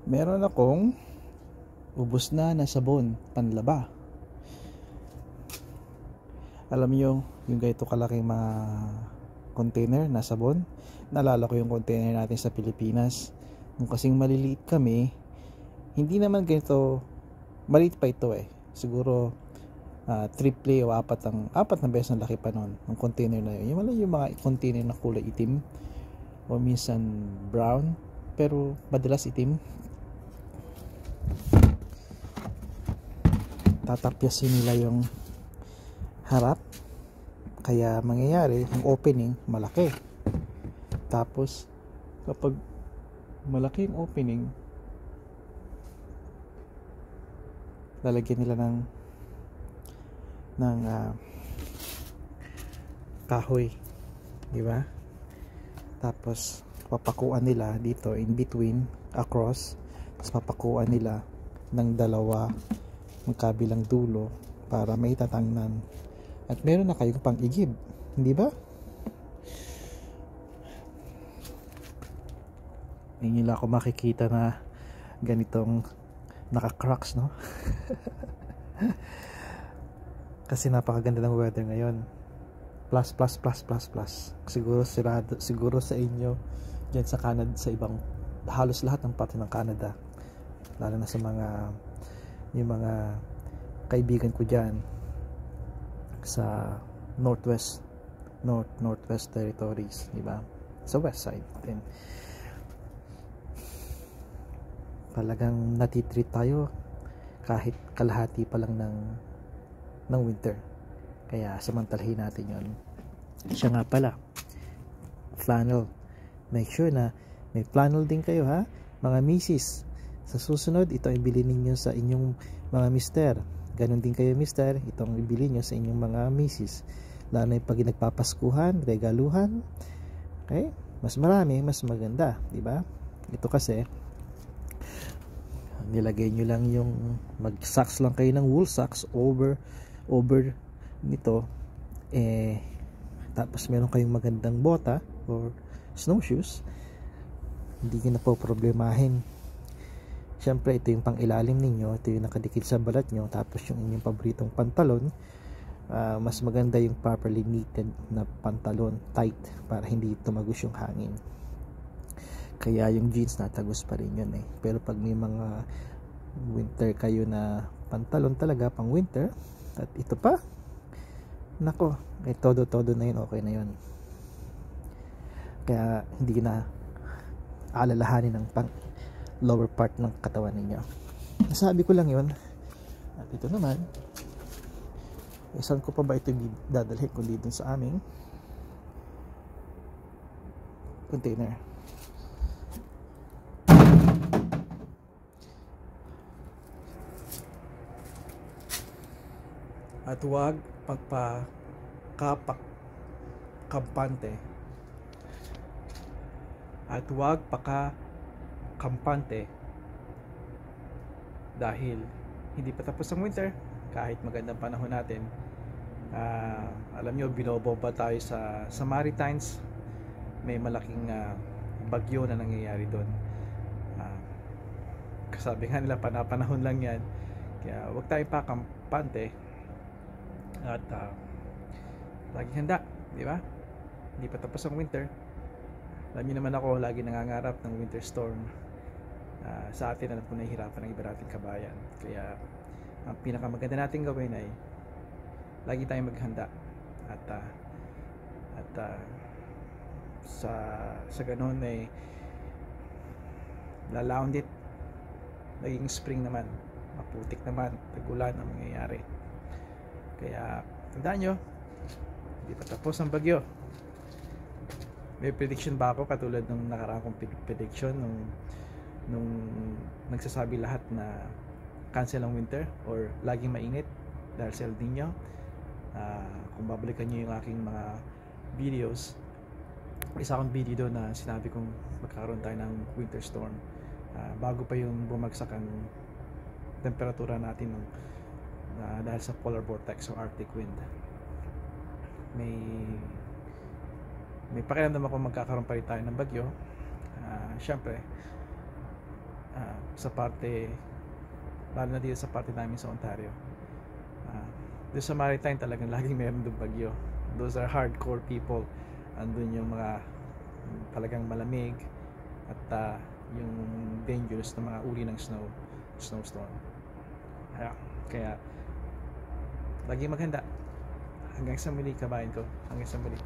Meron akong ubos na sabon panlaba. Alam niyo yung ganito kalaking mga container na sabon. Naalala ko yung container natin sa Pilipinas. Nung kasing maliliit kami, hindi naman ganito, maliit pa ito eh. Siguro triple o apat na beses na laki pa nun ng container na yun. Yung mga container na kulay itim o minsan brown, pero madalas itim. Tatapyasin nila yung harap, kaya mangyayari yung opening malaki. Tapos kapag malaki yung opening, lalagyan nila ng kahoy, di ba? Tapos papakuan nila dito in between, across. Tapos papakuan nila ng dalawa magkabilang dulo para may tatangnan. At meron na kayong pang-igib, hindi ba? Hindi nila ako makikita na ganitong naka-cracks, no? Kasi napakaganda ng weather ngayon. Plus. Siguro sa inyo diyan sa Canada, sa ibang halos lahat ng parte ng Canada, lalo na sa yung mga kaibigan ko diyan sa northwest territories, di ba? Sa west side din. Talagang natitreat tayo kahit kalahati pa lang ng winter. Kaya samantalahin natin yon. Siya nga pala, flannel. Make sure na may flannel din kayo, ha, mga misis. Sa susunod, ito ay bilhin ninyo sa inyong mga mister. Ganon din kayo, mister, itong ibili nyo sa inyong mga misis. Lalo na yung pag nagpapaskuhan, regaluhan, okay? Mas marami, mas maganda, di ba? Ito kasi nilagay nyo lang yung mag-socks lang kayo ng wool socks over nito, tapos meron kayong magandang bota or snowshoes, hindi nyo na po problemahin. Syempre ito yung pang ilalim ninyo, ito yung nakadikit sa balat nyo, tapos yung inyong paboritong pantalon, mas maganda yung properly knitted na pantalon, tight, para hindi tumagos yung hangin. Kaya yung jeans natagos pa rin yun eh. Pero pag may mga winter kayo na pantalon talaga pang winter, at ito pa, nako, todo na yun, okay na yun. Kaya hindi na alalahanin ng pang lower part ng katawan ninyo. Nasabi ko lang yun. At ito naman, saan ko pa ba ito dadalhin kundi dun sa aming container. At huwag kampante. At huwag kampante dahil hindi pa tapos ang winter. Kahit magandang panahon natin, alam nyo, binobomba tayo sa Maritimes. May malaking bagyo na nangyayari doon. Kasabi nga nila, panahon lang yan. Kaya huwag tayo pa kampante at laging handa, di ba? Hindi pa tapos ang winter. Alam niyo naman ako, lagi nangangarap ng winter storm sa atin, at kung nahihirapan ng iba nating kabayan. Kaya ang pinakamaganda nating gawin ay lagi tayong maghanda at sa ganun ay lalaundit, naging spring naman, maputik naman, tag-ulan ang mangyayari. Kaya tandaan nyo, hindi pa tapos ang bagyo. May prediction ba ako katulad nung nakaraang kong prediction nung nagsasabi lahat na cancel ang winter or laging mainit dahil sa El Nino? Kung babalikan nyo yung aking mga videos, isa akong video doon na sinabi kong magkakaroon tayo ng winter storm bago pa yung bumagsak ang temperatura natin dahil sa polar vortex o Arctic wind. May pakiramdam ako magkakaroon pa rin tayo ng bagyo. Syempre sa parte, lalo na dito sa parte namin sa Ontario. Doon sa Maritime talagang laging meron doon bagyo. Those are hardcore people. Andun yung mga talagang malamig at yung dangerous na mga uri ng snowstorm. Kaya laging maghanda. Hanggang sa muli, kabayan ko. Hanggang sa muli.